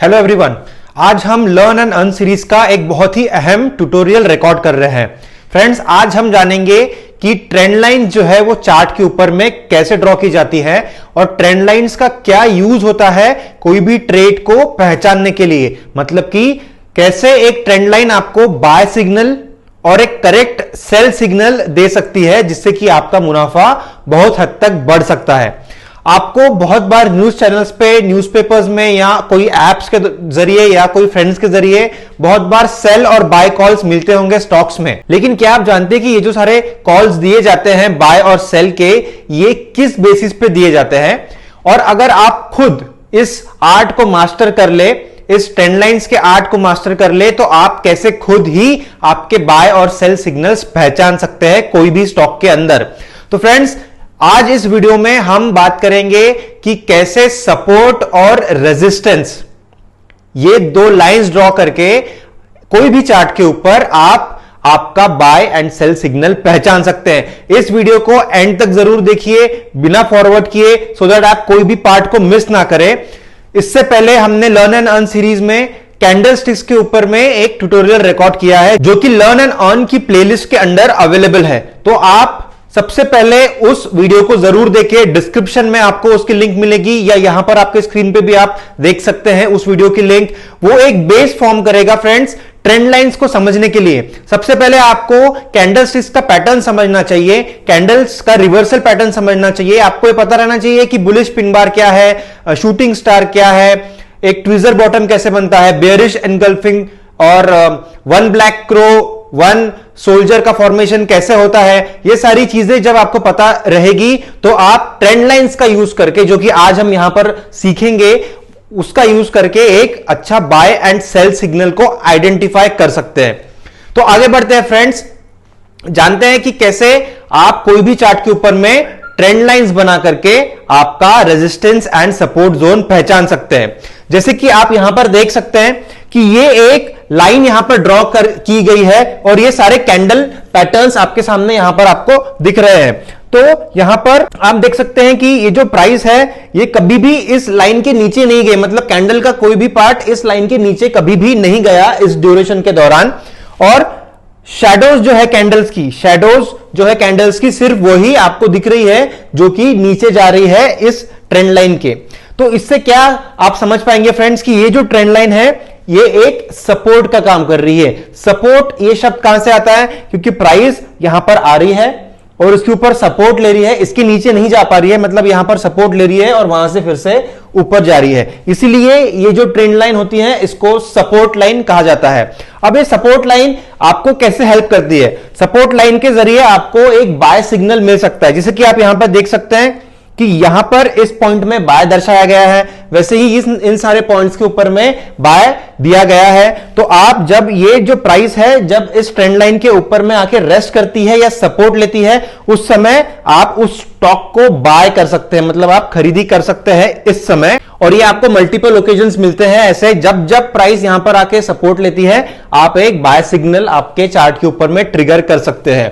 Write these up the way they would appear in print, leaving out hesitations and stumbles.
Hello everyone, आज हम learn and earn series का एक बहुत ही अहम ट्यूटोरियल रिकॉर्ड कर रहे हैं। फ्रेंड्स, आज हम जानेंगे कि ट्रेंड लाइन जो है वो चार्ट के ऊपर में कैसे ड्रॉ की जाती है और ट्रेंड लाइंस का क्या यूज होता है कोई भी ट्रेड को पहचानने के लिए। मतलब कि कैसे एक ट्रेंड लाइन आपको बाय सिग्नल और एक करेक्ट सेल सिग्नल दे सकती है, जिससे कि आपका मुनाफा बहुत हद तक बढ़ सकता है। आपको बहुत बार न्यूज चैनल्स पे, न्यूज़पेपर्स में या कोई एप्स के जरिए या कोई फ्रेंड्स के जरिए बहुत बार सेल और बाय कॉल्स मिलते होंगे स्टॉक्स में। लेकिन क्या आप जानते हैं कि ये जो सारे कॉल्स दिए जाते हैं बाय और सेल के, ये किस बेसिस पे दिए जाते हैं? और अगर आप खुद इस आर्ट को मास्टर कर ले, इस ट्रेंड लाइंस के आर्ट को मास्टर कर ले, तो आप कैसे खुद ही आपके बाय और सेल सिग्नल्स पहचान सकते हैं कोई भी स्टॉक के अंदर। तो फ्रेंड्स, आज इस वीडियो में हम बात करेंगे कि कैसे सपोर्ट और रेजिस्टेंस, ये दो लाइंस ड्रॉ करके कोई भी चार्ट के ऊपर आप आपका बाय एंड सेल सिग्नल पहचान सकते हैं। इस वीडियो को एंड तक जरूर देखिए बिना फॉरवर्ड किए, सो दैट आप कोई भी पार्ट को मिस ना करें। इससे पहले हमने लर्न एंड अर्न सीरीज में कैंडल स्टिक्स के ऊपर में एक ट्यूटोरियल रिकॉर्ड किया है, जो कि लर्न एंड अर्न की प्लेलिस्ट के अंडर अवेलेबल है। तो आप सबसे पहले उस वीडियो को जरूर देखिए, डिस्क्रिप्शन में आपको उसकी लिंक मिलेगी या यहां पर आपके स्क्रीन पे भी आप देख सकते हैं उस वीडियो की लिंक। वो एक बेस फॉर्म करेगा फ्रेंड्स ट्रेंड लाइंस को समझने के लिए। सबसे पहले आपको कैंडल स्टिक्स का पैटर्न समझना चाहिए, कैंडल्स का रिवर्सल पैटर्न समझना चाहिए। आपको ये पता रहना चाहिए कि बुलिश पिन बार क्या है, शूटिंग स्टार क्या है, एक ट्विजर बॉटम कैसे बनता है, बेयरिश एनगल्फिंग और one black crow, one soldier का फॉर्मेशन कैसे होता है। ये सारी चीजें जब आपको पता रहेगी तो आप ट्रेंड लाइंस का यूज करके, जो कि आज हम यहां पर सीखेंगे, उसका यूज करके एक अच्छा बाय एंड सेल सिग्नल को आइडेंटिफाई कर सकते हैं। तो आगे बढ़ते हैं फ्रेंड्स, जानते हैं कि कैसे आप कोई भी चार्ट के ऊपर में ट्रेंड लाइंस बना करके आपका रेजिस्टेंस एंड सपोर्ट जोन पहचान सकते हैं। जैसे कि आप यहां पर देख सकते हैं कि ये एक लाइन यहां पर ड्रॉ की गई है और ये सारे कैंडल पैटर्न्स आपके सामने यहां पर आपको दिख रहे हैं। तो यहां पर आप देख सकते हैं कि ये जो प्राइस है ये कभी भी इस लाइन के नीचे नहीं गई, मतलब कैंडल का कोई भी पार्ट इस लाइन के नीचे कभी भी नहीं गया इस ड्यूरेशन के दौरान। और शैडोज जो है कैंडल्स की, शैडोज जो है कैंडल्स की सिर्फ वही आपको दिख रही है जो कि नीचे जा रही है इस ट्रेंड लाइन के। तो इससे क्या आप समझ पाएंगे फ्रेंड्स कि ये जो ट्रेंड लाइन है ये एक सपोर्ट का काम कर रही है। सपोर्ट ये शब्द कहां से आता है? क्योंकि प्राइस यहां पर आ रही है और उसके ऊपर सपोर्ट ले रही है, इसके नीचे नहीं जा पा रही है, मतलब यहां पर सपोर्ट ले रही है और वहां से फिर से ऊपर जा रही है। इसीलिए ये जो ट्रेंड लाइन होती है इसको सपोर्ट लाइन कहा जाता है। अब ये सपोर्ट लाइन आपको कैसे हेल्प करती है? सपोर्ट लाइन के जरिए आपको एक बाय सिग्नल मिल सकता है, जैसे कि आप यहां पर देख सकते हैं कि यहां पर इस पॉइंट में बाय दर्शाया गया है, वैसे ही इन सारे पॉइंट्स के ऊपर में बाय दिया गया है। तो आप जब ये जो प्राइस है जब इस ट्रेंड लाइन के ऊपर में आके रेस्ट करती है या सपोर्ट लेती है, उस समय आप उस स्टॉक को बाय कर सकते हैं, मतलब आप खरीदी कर सकते हैं इस समय। और ये आपको मल्टीपल ओकेजन्स मिलते हैं ऐसे, जब जब प्राइस यहां पर आके सपोर्ट लेती है आप एक बाय सिग्नल आपके चार्ट के ऊपर में ट्रिगर कर सकते हैं।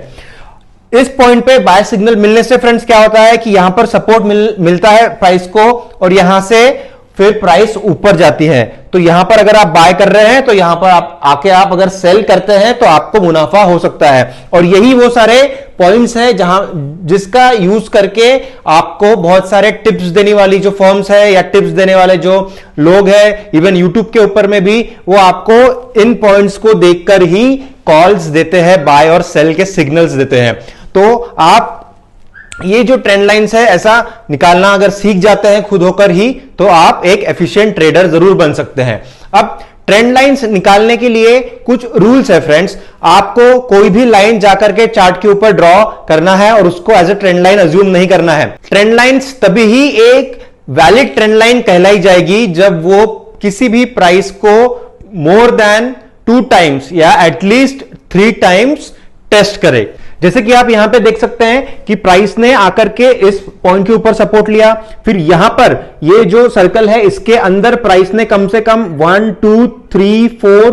इस पॉइंट पे बाय सिग्नल मिलने से फ्रेंड्स क्या होता है कि यहां पर सपोर्ट मिलता है प्राइस को और यहां से फिर प्राइस ऊपर जाती है। तो यहां पर अगर आप बाय कर रहे हैं तो यहां पर आप अगर सेल करते हैं तो आपको मुनाफा हो सकता है। और यही वो सारे पॉइंट्स हैं जिसका यूज करके आपको बहुत सारे टिप्स देने वाली जो फर्म्स है या टिप्स देने वाले जो लोग हैं, इवन यूट्यूब के ऊपर में भी, वो आपको इन पॉइंट्स को देखकर ही कॉल्स देते हैं, बाय और सेल के सिग्नल्स देते हैं। तो आप ये जो ट्रेंड लाइंस है ऐसा निकालना अगर सीख जाते हैं खुद होकर ही, तो आप एक एफिशिएंट ट्रेडर जरूर बन सकते हैं। अब ट्रेंड लाइंस निकालने के लिए कुछ रूल्स है फ्रेंड्स। आपको कोई भी लाइन जाकर के चार्ट के ऊपर ड्रॉ करना है और उसको as a trend line assume नहीं करना है। ट्रेंड लाइंस तभी ही एक वैलिड ट्रेंड लाइन कहलाई जाएगी जब वो किसी भी प्राइस को मोर देन 2 टाइम्स या एटलीस्ट 3 टाइम्स टेस्ट करे। जैसे कि आप यहां पे देख सकते हैं कि प्राइस ने आकर के इस पॉइंट के ऊपर सपोर्ट लिया, फिर यहां पर ये जो सर्कल है इसके अंदर प्राइस ने कम से कम 1 2 3 4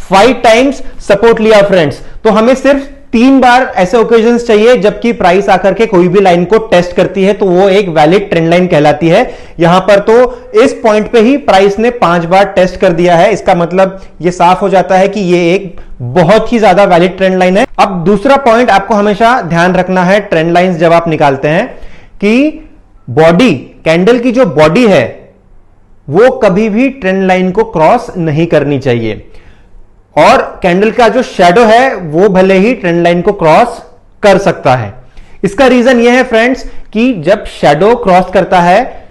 5 टाइम्स सपोर्ट लिया फ्रेंड्स। तो हमें सिर्फ 3 बार ऐसे ओकेजन्स चाहिए जबकि प्राइस आकर के कोई भी लाइन को टेस्ट करती है तो वो एक वैलिड ट्रेंड लाइन कहलाती है। यहां पर तो इस पॉइंट पे ही प्राइस ने 5 बार टेस्ट कर दिया है, इसका मतलब ये साफ हो जाता है कि ये एक बहुत ही ज्यादा वैलिड ट्रेंड लाइन है। अब दूसरा पॉइंट आपको हमेशा ध्यान रखना है ट्रेंड लाइंस जब आप निकालते हैं कि बॉडी, कैंडल की जो बॉडी है वो कभी भी ट्रेंड लाइन को क्रॉस नहीं करनी चाहिए, और कैंडल का जो शैडो है वो भले ही ट्रेंड लाइन को क्रॉस कर सकता है। इसका रीजन यह है फ्रेंड्स कि जब शैडो क्रॉस करता है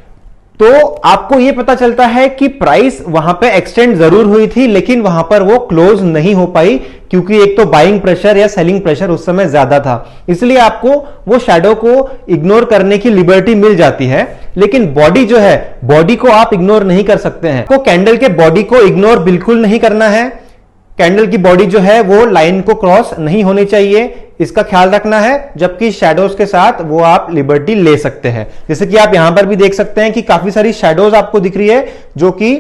तो आपको यह पता चलता है कि प्राइस वहां पे एक्सटेंड जरूर हुई थी लेकिन वहां पर वो क्लोज नहीं हो पाई, क्योंकि एक तो बाइंग प्रेशर या सेलिंग प्रेशर उस समय ज्यादा था, इसलिए आपको वो शैडो को इग्नोर करने की लिबर्टी मिल जाती है। लेकिन बॉडी जो है, बॉडी को आप इग्नोर नहीं कर सकते हैं। तो कैंडल के बॉडी को इग्नोर बिल्कुल नहीं करना है। कैंडल की बॉडी जो है वो लाइन को क्रॉस नहीं होनी चाहिए, इसका ख्याल रखना है। जबकि शैडोज के साथ वो आप लिबर्टी ले सकते हैं, जैसे कि आप यहां पर भी देख सकते हैं कि काफी सारी शैडोज आपको दिख रही है जो कि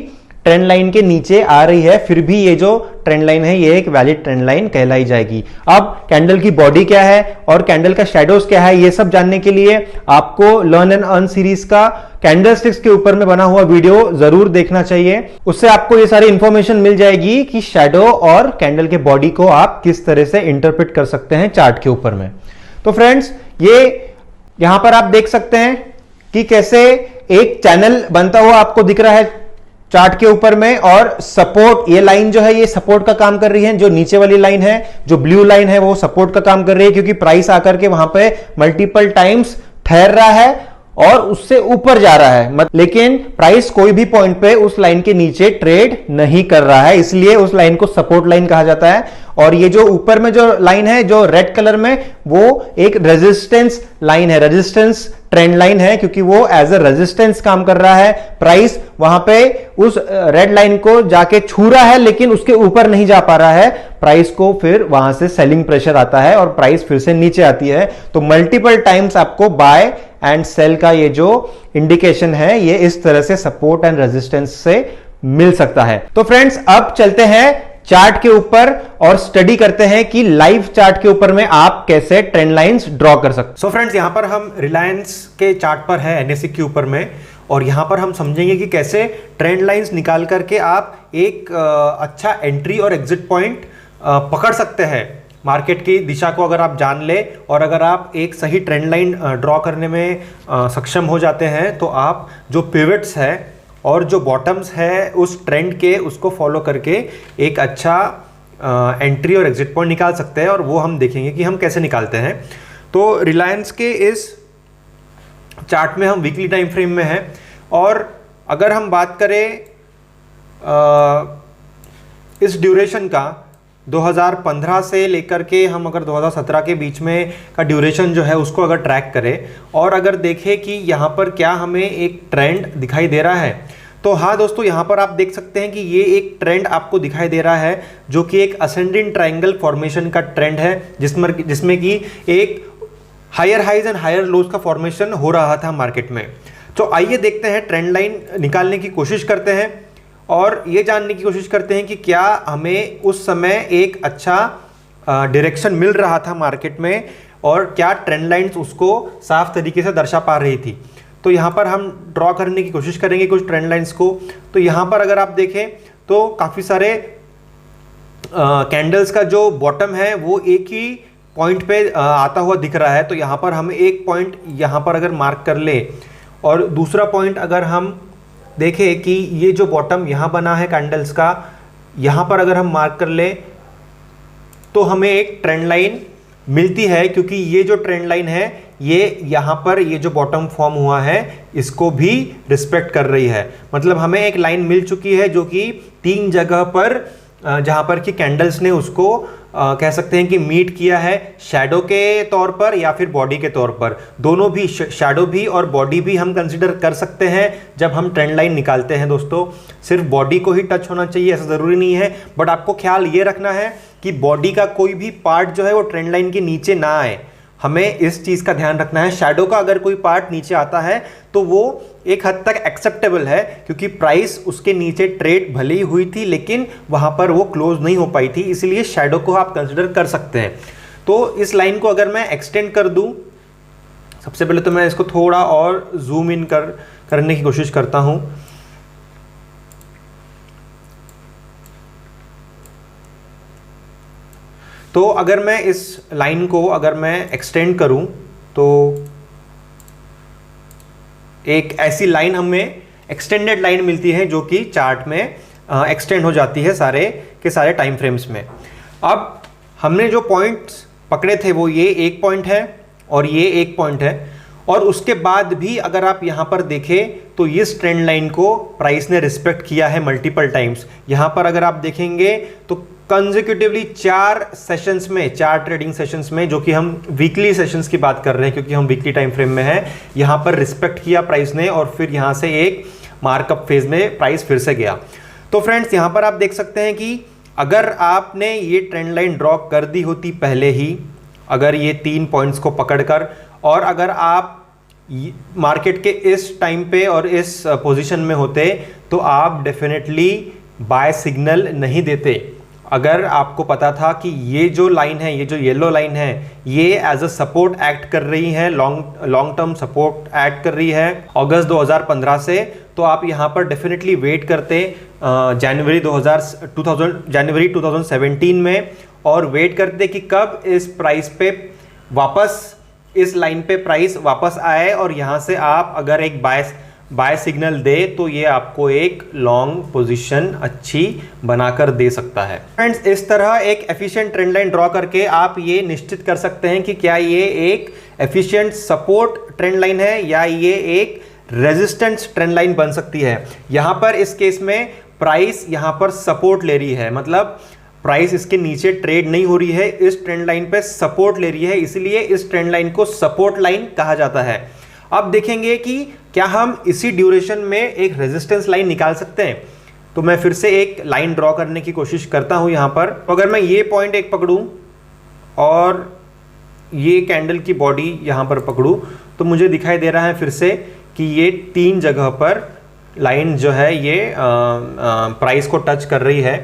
ट्रेंड लाइन के नीचे आ रही है, फिर भी ये जो ट्रेंड लाइन है ये एक वैलिड ट्रेंड लाइन कहलाई जाएगी। अब कैंडल की बॉडी क्या है और कैंडल का शैडोज क्या है ये सब जानने के लिए आपको लर्न एंड अर्न सीरीज का कैंडलस्टिक्स के ऊपर में बना हुआ वीडियो जरूर देखना चाहिए। उससे आपको ये सारी इंफॉर्मेशन मिल जाएगी कि शैडो और कैंडल के बॉडी को आप किस तरह से इंटरप्रेट कर सकते हैं चार्ट के ऊपर में। तो फ्रेंड्स, ये यहां पर आप देख सकते हैं कि कैसे एक चैनल बनता हुआ आपको दिख रहा है चार्ट के ऊपर में, और सपोर्ट, ये लाइन जो है ये सपोर्ट का काम कर रही है। जो नीचे वाली लाइन है, जो ब्लू लाइन है, वो सपोर्ट का काम कर रही है, क्योंकि प्राइस आकर के वहां पे मल्टीपल टाइम्स ठहर रहा है और उससे ऊपर जा रहा है, लेकिन प्राइस कोई भी पॉइंट पे उस लाइन के नीचे ट्रेड नहीं कर रहा है, इसलिए उस लाइन को सपोर्ट लाइन कहा जाता है। और ये जो ऊपर में जो लाइन है जो रेड कलर में, वो एक रेजिस्टेंस लाइन है, रेजिस्टेंस ट्रेंड लाइन है, क्योंकि वो एज ए रेजिस्टेंस काम कर रहा है। प्राइस वहां पे उस रेड लाइन को जाके छू रहा है लेकिन उसके ऊपर नहीं जा पा रहा है, प्राइस को फिर वहां से सेलिंग प्रेशर आता है और प्राइस फिर से नीचे आती है। तो मल्टीपल टाइम्स आपको बाय एंड सेल का ये जो इंडिकेशन है ये इस तरह से सपोर्ट एंड रेजिस्टेंस से मिल सकता है। तो फ्रेंड्स, अब चलते हैं चार्ट के ऊपर और स्टडी करते हैं कि लाइव चार्ट के ऊपर में आप कैसे ट्रेंड लाइंस ड्रॉ कर सकते हैं। सो फ्रेंड्स, यहां पर हम रिलायंस के चार्ट पर है एनएससी के ऊपर में, और यहां पर हम समझेंगे कि कैसे ट्रेंड लाइंस निकाल करके आप एक अच्छा एंट्री और एग्जिट पॉइंट पकड़ सकते हैं। मार्केट की दिशा को अगर आप जान ले और अगर आप एक सही ट्रेंड लाइन ड्रॉ करने में सक्षम हो जाते हैं तो आप जो पिवट्स है और जो बॉटम्स है उस ट्रेंड के, उसको फॉलो करके एक अच्छा एंट्री और एग्जिट पॉइंट निकाल सकते हैं, और वो हम देखेंगे कि हम कैसे निकालते हैं। तो रिलायंस के इस चार्ट में हम वीकली टाइम फ्रेम में हैं, और अगर हम बात करें इस ड्यूरेशन का 2015 से लेकर के हम अगर 2017 के बीच में का ड्यूरेशन जो है उसको अगर ट्रैक करें और अगर देखें कि यहाँ पर क्या हमें एक ट्रेंड दिखाई दे रहा है, तो हाँ दोस्तों, यहाँ पर आप देख सकते हैं कि ये एक ट्रेंड आपको दिखाई दे रहा है जो कि एक असेंडिंग ट्रायंगल फॉर्मेशन का ट्रेंड है, जिसमें कि एक higher highs and higher lows का फॉर्मेशन हो रहा था मार्केट में। तो आइए देखते हैं, ट्रेंड लाइन निकालने की कोशिश करते हैं और ये जानने की कोशिश करते हैं कि क्या हमें उस समय एक अच्छा डायरेक्शन मिल रहा था मार्केट में और क्या ट्रेंड लाइंस उसको साफ तरीके से दर्शा पा रही थी। तो यहाँ पर हम ड्रॉ करने की कोशिश करेंगे कुछ ट्रेंड लाइंस को। तो यहाँ पर अगर आप देखें तो काफ़ी सारे कैंडल्स का जो बॉटम है वो एक ही पॉइंट पे आता हुआ दिख रहा है। तो यहाँ पर हम एक पॉइंट यहाँ पर अगर मार्क कर ले और दूसरा पॉइंट अगर हम देखें कि ये जो बॉटम यहाँ बना है कैंडल्स का, यहाँ पर अगर हम मार्क कर ले तो हमें एक ट्रेंड लाइन मिलती है, क्योंकि ये जो ट्रेंड लाइन है ये यहाँ पर ये जो बॉटम फॉर्म हुआ है इसको भी रिस्पेक्ट कर रही है। मतलब हमें एक लाइन मिल चुकी है जो कि 3 जगह पर जहाँ पर कि कैंडल्स ने उसको कह सकते हैं कि मीट किया है, शैडो के तौर पर या फिर बॉडी के तौर पर। दोनों भी, शैडो भी और बॉडी भी हम कंसिडर कर सकते हैं जब हम ट्रेंड लाइन निकालते हैं। दोस्तों, सिर्फ बॉडी को ही टच होना चाहिए ऐसा ज़रूरी नहीं है, बट आपको ख्याल ये रखना है कि बॉडी का कोई भी पार्ट जो है वो ट्रेंड लाइन के नीचे ना आए। हमें इस चीज़ का ध्यान रखना है। शैडो का अगर कोई पार्ट नीचे आता है तो वो एक हद तक एक्सेप्टेबल है, क्योंकि प्राइस उसके नीचे ट्रेड भले ही हुई थी लेकिन वहाँ पर वो क्लोज नहीं हो पाई थी, इसलिए शैडो को आप कंसिडर कर सकते हैं। तो इस लाइन को अगर मैं एक्सटेंड कर दूं, सबसे पहले तो मैं इसको थोड़ा और जूम इन करने की कोशिश करता हूं। तो अगर मैं इस लाइन को अगर मैं एक्सटेंड करूं तो एक ऐसी लाइन हमें एक्सटेंडेड लाइन मिलती है जो कि चार्ट में एक्सटेंड हो जाती है सारे के सारे टाइम फ्रेम्स में। अब हमने जो पॉइंट्स पकड़े थे वो ये एक पॉइंट है और ये एक पॉइंट है, और उसके बाद भी अगर आप यहाँ पर देखें तो इस ट्रेंड लाइन को प्राइस ने रिस्पेक्ट किया है मल्टीपल टाइम्स। यहाँ पर अगर आप देखेंगे तो कंसेक्यूटिवली 4 सेशंस में, 4 ट्रेडिंग सेशंस में, जो कि हम वीकली सेशंस की बात कर रहे हैं क्योंकि हम वीकली टाइम फ्रेम में हैं, यहाँ पर रिस्पेक्ट किया प्राइस ने और फिर यहाँ से एक मार्कअप फेज में प्राइस फिर से गया। तो फ्रेंड्स यहाँ पर आप देख सकते हैं कि अगर आपने ये ट्रेंड लाइन ड्रॉ कर दी होती पहले ही, अगर ये 3 पॉइंट्स को पकड़कर, और अगर आप मार्केट के इस टाइम पे और इस पोजीशन में होते तो आप डेफिनेटली बाय सिग्नल नहीं देते। अगर आपको पता था कि ये जो लाइन है, ये जो येलो लाइन है, ये एज अ सपोर्ट एक्ट कर रही है, लॉन्ग टर्म सपोर्ट एक्ट कर रही है अगस्त 2015 से, तो आप यहाँ पर डेफिनेटली वेट करते जनवरी 2017 में, और वेट करते कि कब इस प्राइस पे वापस, इस लाइन पे प्राइस वापस आए और यहाँ से आप अगर एक बाय सिग्नल दे तो ये आपको एक लॉन्ग पोजीशन अच्छी बनाकर दे सकता है। फ्रेंड्स, इस तरह एक एफिशिएंट ट्रेंड लाइन ड्रॉ करके आप ये निश्चित कर सकते हैं कि क्या ये एक एफिशिएंट सपोर्ट ट्रेंड लाइन है या ये एक रेजिस्टेंस ट्रेंड लाइन बन सकती है। यहां पर इस केस में प्राइस यहां पर सपोर्ट ले रही है, मतलब प्राइस इसके नीचे ट्रेड नहीं हो रही है, इस ट्रेंड लाइन पे सपोर्ट ले रही है, इसलिए इस ट्रेंड लाइन को सपोर्ट लाइन कहा जाता है। अब देखेंगे कि क्या हम इसी ड्यूरेशन में एक रेजिस्टेंस लाइन निकाल सकते हैं। तो मैं फिर से एक लाइन ड्रॉ करने की कोशिश करता हूं यहां पर। तो अगर मैं ये पॉइंट एक पकड़ूं और ये कैंडल की बॉडी यहां पर पकड़ूं तो मुझे दिखाई दे रहा है फिर से कि ये 3 जगह पर लाइन जो है ये प्राइस को टच कर रही है।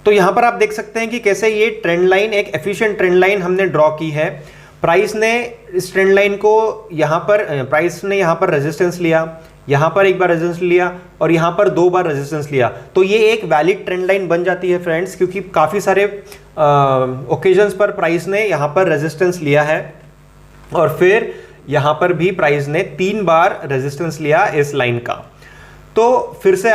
तो यहां पर आप देख सकते हैं कि कैसे ये ट्रेंड लाइन एक एफिशिएंट ट्रेंड लाइन हमने ड्रॉ की है। प्राइस ने इस ट्रेंड लाइन को यहां पर, प्राइस ने यहां पर रेजिस्टेंस लिया, यहां पर एक बार रेजिस्टेंस लिया और यहां पर 2 बार रेजिस्टेंस लिया, तो ये एक वैलिड ट्रेंड लाइन बन जाती है फ्रेंड्स, क्योंकि काफी सारे ओकेजन्स पर प्राइस ने यहां पर रेजिस्टेंस लिया है और फिर यहां पर भी प्राइस ने 3 बार रेजिस्टेंस लिया इस लाइन का। तो फिर से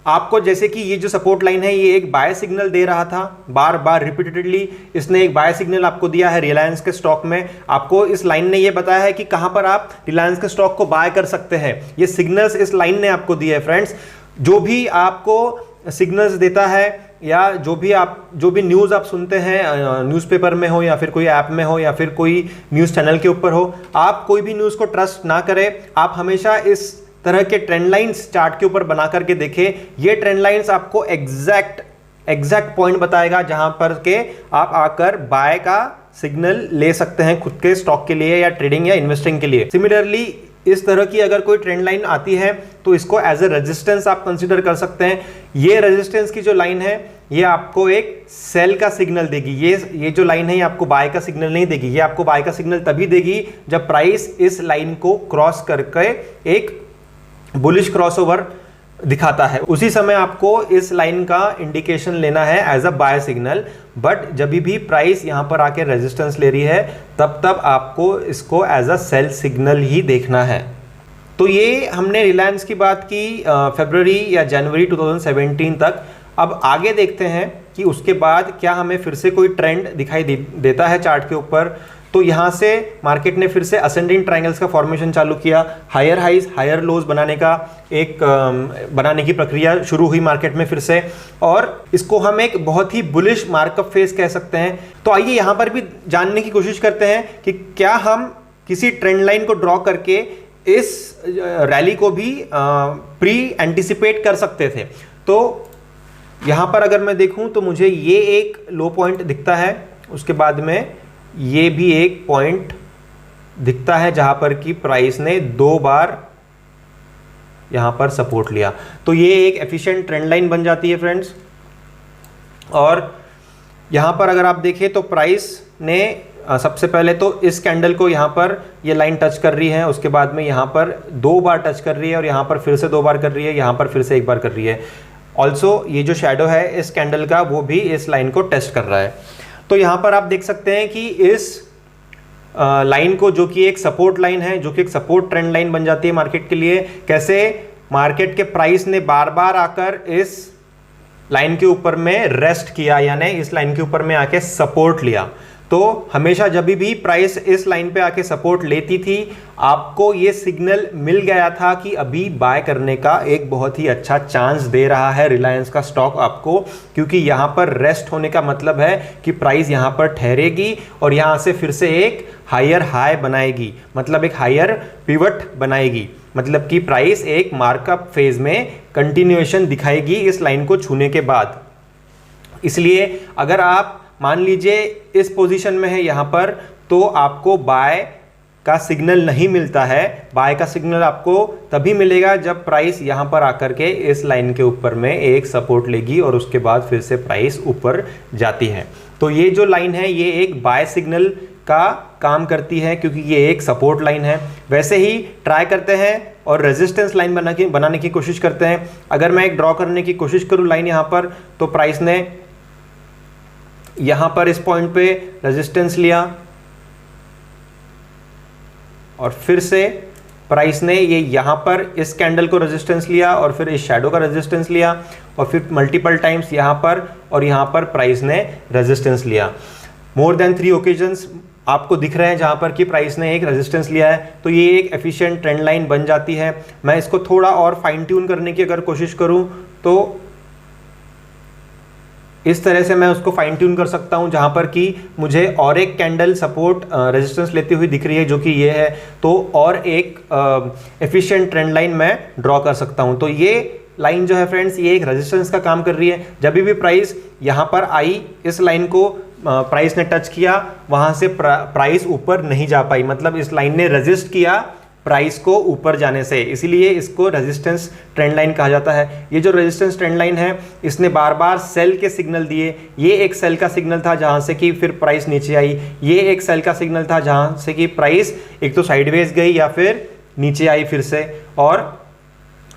आपको जैसे कि ये जो सपोर्ट लाइन है ये एक बाय सिग्नल दे रहा था, बार बार रिपीटेडली इसने एक बाय सिग्नल आपको दिया है रिलायंस के स्टॉक में। आपको इस लाइन ने ये बताया है कि कहां पर आप रिलायंस के स्टॉक को बाय कर सकते हैं। ये सिग्नल्स इस लाइन ने आपको दिए है फ्रेंड्स। जो भी आपको सिग्नल्स देता है या जो भी न्यूज़ आप सुनते हैं, न्यूज़पेपर में हो या फिर कोई ऐप में हो या फिर कोई न्यूज़ चैनल के ऊपर हो, आप कोई भी न्यूज़ को ट्रस्ट ना करें। आप हमेशा इस तरह के ट्रेंड लाइंस चार्ट के ऊपर बना करके देखें। ये ट्रेंड लाइंस आपको एग्जैक्ट पॉइंट बताएगा जहां पर के आप आकर बाय का सिग्नल ले सकते हैं खुद के स्टॉक के लिए या ट्रेडिंग या इन्वेस्टिंग के लिए। सिमिलरली इस तरह की अगर कोई ट्रेंड लाइन आती है तो इसको एज ए रेजिस्टेंस आप कंसीडर कर सकते हैं। ये रेजिस्टेंस की जो लाइन है ये आपको एक सेल का सिग्नल देगी। ये जो लाइन है ये आपको बाय का सिग्नल नहीं देगी। ये आपको बाय का सिग्नल तभी देगी जब प्राइस इस लाइन को क्रॉस करके एक बुलिश क्रॉसओवर दिखाता है, उसी समय आपको इस लाइन का इंडिकेशन लेना है as a buy signal. But जब भी प्राइस यहां पर आके रेजिस्टेंस ले रही है तब आपको इसको एज अ सेल सिग्नल ही देखना है। तो ये हमने रिलायंस की बात की फरवरी या जनवरी 2017 तक। अब आगे देखते हैं कि उसके बाद क्या हमें फिर से कोई ट्रेंड दिखाई देता है चार्ट के ऊपर। तो यहां से मार्केट ने फिर से असेंडिंग ट्रायंगल्स का फॉर्मेशन चालू किया, हायर हाइज हायर लोज बनाने की प्रक्रिया शुरू हुई मार्केट में फिर से, और इसको हम एक बहुत ही बुलिश मार्कअप फेज कह सकते हैं। तो आइए यहां पर भी जानने की कोशिश करते हैं कि क्या हम किसी ट्रेंड लाइन को ड्रॉ करके इस रैली को भी प्री एंटिसिपेट कर सकते थे। तो यहां पर अगर मैं देखूं तो मुझे ये एक लो पॉइंट दिखता है, उसके बाद में ये भी एक पॉइंट दिखता है जहां पर कि प्राइस ने 2 बार यहां पर सपोर्ट लिया। तो ये एक एफिशिएंट ट्रेंड लाइन बन जाती है फ्रेंड्स। और यहां पर अगर आप देखें तो प्राइस ने सबसे पहले तो इस कैंडल को यहाँ पर ये लाइन टच कर रही है, उसके बाद में यहाँ पर 2 बार टच कर रही है और यहाँ पर फिर से 2 बार कर रही है, यहाँ पर फिर से 1 बार कर रही है। ऑल्सो ये जो शेडो है इस कैंडल का वो भी इस लाइन को टेस्ट कर रहा है। तो यहाँ पर आप देख सकते हैं कि इस लाइन को, जो कि एक सपोर्ट लाइन है, जो कि एक सपोर्ट ट्रेंड लाइन बन जाती है मार्केट के लिए, कैसे मार्केट के प्राइस ने बार बार आकर इस लाइन के ऊपर में रेस्ट किया, यानी इस लाइन के ऊपर में आके सपोर्ट लिया। तो हमेशा जब भी प्राइस इस लाइन पे आके सपोर्ट लेती थी, आपको ये सिग्नल मिल गया था कि अभी बाय करने का एक बहुत ही अच्छा चांस दे रहा है रिलायंस का स्टॉक आपको, क्योंकि यहां पर रेस्ट होने का मतलब है कि प्राइस यहां पर ठहरेगी और यहां से फिर से एक हायर हाई बनाएगी, मतलब एक हायर पिवट बनाएगी, मतलब कि प्राइस एक मार्कअप फेज में कंटिन्यूएशन दिखाएगी इस लाइन को छूने के बाद। इसलिए अगर आप मान लीजिए इस पोजीशन में है यहां पर, तो आपको बाय का सिग्नल नहीं मिलता है। बाय का सिग्नल आपको तभी मिलेगा जब प्राइस यहां पर आकर के इस लाइन के ऊपर में एक सपोर्ट लेगी और उसके बाद फिर से प्राइस ऊपर जाती है। तो ये जो लाइन है ये एक बाय सिग्नल का काम करती है, क्योंकि ये एक सपोर्ट लाइन है। वैसे ही ट्राई करते हैं और रेजिस्टेंस लाइन बनाने की कोशिश करते हैं। अगर मैं एक ड्रॉ करने की कोशिश करूं लाइन यहां पर, तो प्राइस ने यहां पर इस पॉइंट पे रेजिस्टेंस लिया और फिर से प्राइस ने ये यहां पर इस कैंडल को रेजिस्टेंस लिया और फिर इस शैडो का रेजिस्टेंस लिया और फिर मल्टीपल टाइम्स यहां पर और यहां पर प्राइस ने रेजिस्टेंस लिया। मोर देन 3 ओकेजन्स आपको दिख रहे हैं जहां पर कि प्राइस ने एक रेजिस्टेंस लिया है। तो ये एक एफिशिएंट ट्रेंड लाइन बन जाती है। मैं इसको थोड़ा और फाइन ट्यून करने की अगर कोशिश करूं तो इस तरह से मैं उसको फाइन ट्यून कर सकता हूं, जहां पर कि मुझे और एक कैंडल सपोर्ट रेजिस्टेंस लेती हुई दिख रही है, जो कि ये है, तो और एक एफिशिएंट ट्रेंड लाइन मैं ड्रॉ कर सकता हूं। तो ये लाइन जो है फ्रेंड्स, ये एक रेजिस्टेंस का काम कर रही है। जब भी प्राइस यहां पर आई, इस लाइन को प्राइस ने टच किया, वहां से प्राइस ऊपर नहीं जा पाई, मतलब इस लाइन ने रेजिस्ट किया प्राइस को ऊपर जाने से, इसीलिए इसको रेजिस्टेंस ट्रेंड लाइन कहा जाता है। ये जो रेजिस्टेंस ट्रेंड लाइन है, इसने बार बार सेल के सिग्नल दिए। ये एक सेल का सिग्नल था जहां से कि फिर प्राइस नीचे आई, ये एक सेल का सिग्नल था जहां से कि प्राइस एक तो साइडवेज गई या फिर नीचे आई फिर से, और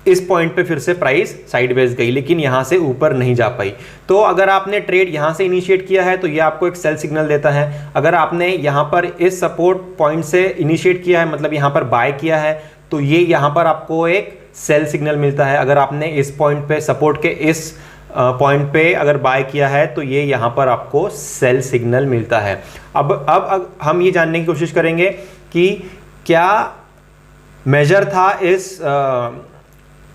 इस पॉइंट पे फिर से प्राइस साइडवेज गई, लेकिन यहां से ऊपर नहीं जा पाई। तो अगर आपने ट्रेड यहां से इनिशिएट किया है तो ये आपको एक सेल सिग्नल देता है। अगर आपने यहां पर इस सपोर्ट पॉइंट से इनिशिएट किया है, मतलब यहां पर बाय किया है, तो ये यहां पर आपको एक सेल सिग्नल मिलता है। अगर आपने इस पॉइंट पे, सपोर्ट के इस पॉइंट पे अगर बाय किया है, तो ये यहां पर आपको सेल सिग्नल मिलता है। अब हम ये जानने की कोशिश करेंगे कि क्या मेजर था इस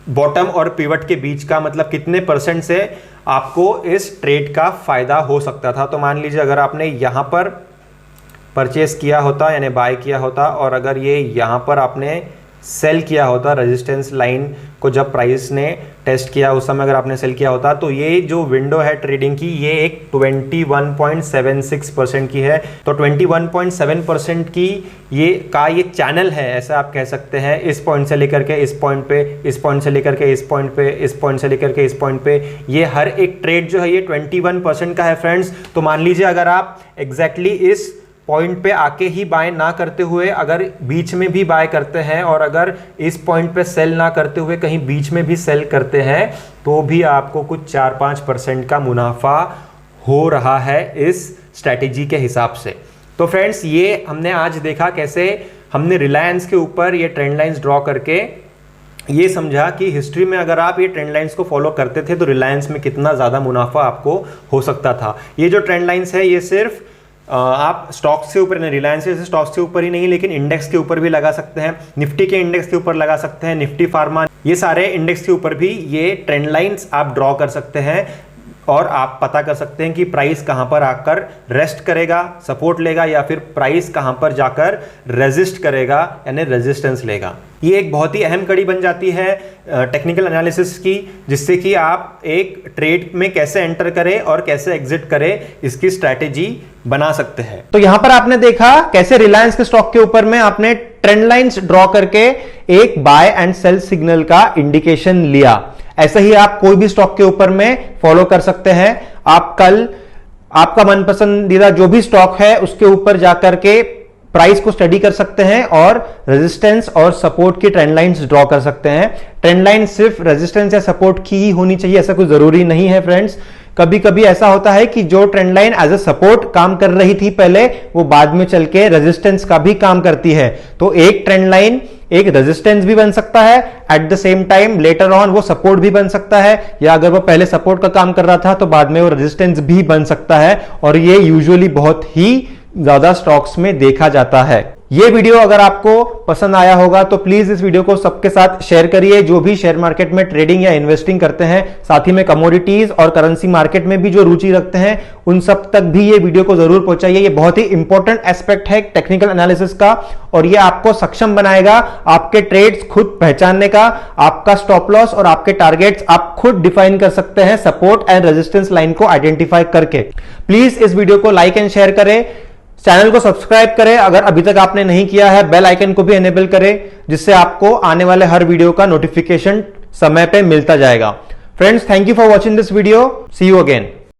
बॉटम और पिवट के बीच का, मतलब कितने % से आपको इस ट्रेड का फायदा हो सकता था। तो मान लीजिए अगर आपने यहां पर परचेस किया होता, यानी बाय किया होता, और अगर ये यहां पर आपने सेल किया होता, रेजिस्टेंस लाइन को जब प्राइस ने टेस्ट किया उस समय अगर आपने सेल किया होता, तो ये जो विंडो है ट्रेडिंग की, ये एक 21.76% की है। तो 21.7% की ये चैनल है, ऐसा आप कह सकते हैं। इस पॉइंट से लेकर के इस पॉइंट पे, इस पॉइंट से लेकर के इस पॉइंट पे, इस पॉइंट से लेकर के इस पॉइंट पे, ये हर एक ट्रेड जो है ये 21% का है फ्रेंड्स। तो मान लीजिए अगर आप एग्जैक्टली इस पॉइंट पे आके ही बाय ना करते हुए अगर बीच में भी बाय करते हैं, और अगर इस पॉइंट पे सेल ना करते हुए कहीं बीच में भी सेल करते हैं, तो भी आपको कुछ 4-5% का मुनाफा हो रहा है इस स्ट्रैटेजी के हिसाब से। तो फ्रेंड्स, ये हमने आज देखा कैसे हमने रिलायंस के ऊपर ये ट्रेंड लाइंस ड्रॉ करके ये समझा कि हिस्ट्री में अगर आप ये ट्रेंड लाइंस को फॉलो करते थे तो रिलायंस में कितना ज़्यादा मुनाफा आपको हो सकता था। ये जो ट्रेंड लाइंस है ये सिर्फ आप स्टॉक्स के ऊपर, रिलायंस से स्टॉक्स के ऊपर ही नहीं, लेकिन इंडेक्स के ऊपर भी लगा सकते हैं, निफ्टी के इंडेक्स के ऊपर लगा सकते हैं, निफ्टी फार्मा, ये सारे इंडेक्स के ऊपर भी ये ट्रेंड लाइंस आप ड्रॉ कर सकते हैं और आप पता कर सकते हैं कि प्राइस कहां पर आकर रेस्ट करेगा, सपोर्ट लेगा, या फिर प्राइस कहां पर जाकर रेजिस्ट करेगा, यानी रेजिस्टेंस लेगा। ये एक बहुत ही अहम कड़ी बन जाती है टेक्निकल एनालिसिस की, जिससे कि आप एक ट्रेड में कैसे एंटर करें और कैसे एग्जिट करें, इसकी स्ट्रैटेजी बना सकते हैं। तो यहां पर आपने देखा कैसे रिलायंस के स्टॉक के ऊपर में आपने ट्रेंड लाइंस ड्रॉ करके एक बाय एंड सेल सिग्नल का इंडिकेशन लिया। ऐसे ही आप कोई भी स्टॉक के ऊपर में फॉलो कर सकते हैं। आप कल आपका मनपसंदीदा जो भी स्टॉक है उसके ऊपर जाकर के प्राइस को स्टडी कर सकते हैं और रेजिस्टेंस और सपोर्ट की ट्रेंड लाइंस ड्रॉ कर सकते हैं। ट्रेंड लाइन सिर्फ रेजिस्टेंस या सपोर्ट की ही होनी चाहिए ऐसा कोई जरूरी नहीं है फ्रेंड्स। कभी कभी ऐसा होता है कि जो trend line as a support काम कर रही थी पहले, वो बाद में चल के रेजिस्टेंस का भी काम करती है। तो एक ट्रेंड लाइन एक रेजिस्टेंस भी बन सकता है, at the same time later on वो सपोर्ट भी बन सकता है, या अगर वो पहले सपोर्ट का काम कर रहा था तो बाद में वो रेजिस्टेंस भी बन सकता है। और ये यूजुअली बहुत ही ज्यादा स्टॉक्स में देखा जाता है। ये वीडियो अगर आपको पसंद आया होगा तो प्लीज इस वीडियो को सबके साथ शेयर करिए, जो भी शेयर मार्केट में ट्रेडिंग या इन्वेस्टिंग करते हैं, साथ ही में कमोडिटीज और करेंसी मार्केट में भी जो रुचि रखते हैं, उन सब तक भी ये वीडियो को जरूर पहुंचाइए। ये बहुत ही इंपॉर्टेंट एस्पेक्ट है टेक्निकल एनालिसिस का, और ये आपको सक्षम बनाएगा आपके ट्रेड्स खुद पहचानने का। आपका स्टॉप लॉस और आपके टारगेट्स आप खुद डिफाइन कर सकते हैं सपोर्ट एंड रेजिस्टेंस लाइन को आइडेंटिफाई करके। प्लीज इस वीडियो को लाइक एंड शेयर करें, चैनल को सब्सक्राइब करें अगर अभी तक आपने नहीं किया है, बेल आइकन को भी एनेबल करें जिससे आपको आने वाले हर वीडियो का नोटिफिकेशन समय पे मिलता जाएगा। Friends, thank you for watching this video. See you again.